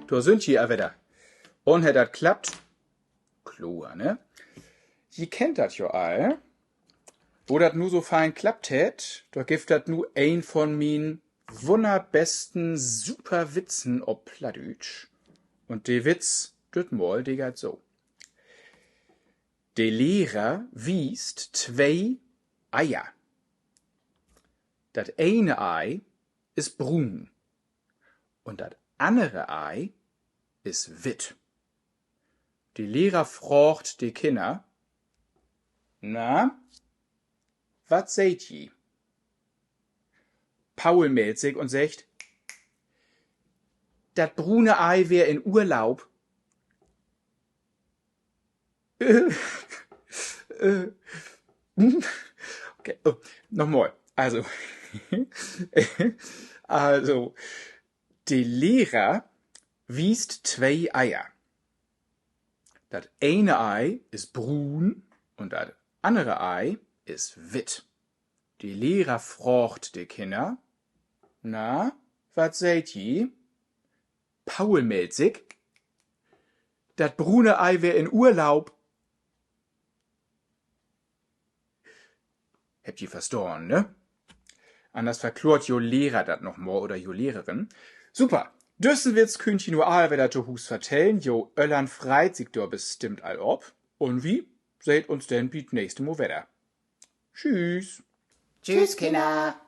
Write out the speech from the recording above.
da sind je a wieder. Und hat dat klappt, klar, ne? Je kennt dat jo all. Wo dat nu so fein klappt hätt, da gibt dat nu ein von min wunderbesten super Witzen ob Plattdütsch. Und de Witz, düt mal, de geht so. De Lehrer wiest 2 Eier. Dat eine Ei ist brun und dat andere Ei ist witt. Die Lehrer frocht die Kinder, na, wat seht je? Paul meldet sich und sagt, dat brune Ei wär in Urlaub. Okay, oh, nochmal. Also, die Lehrer wiest 2 Eier. Das eine Ei ist brun und das andere Ei ist witt. Die Lehrer frocht die Kinder, na, wat seht je? Paul meldet sich, dat brune Ei wär in Urlaub. Habt ihr verstorben, ne? Anders verklort jo Lehrer dat noch more oder jo Lehrerin. Super. Düssen wird's Kündchen nur all wieder zu Hus vertellen. Jo Öllern freit sich do bestimmt all ob. Und wie? Seht uns denn biet nächste Mo wetter. Tschüss. Tschüss, Kinder.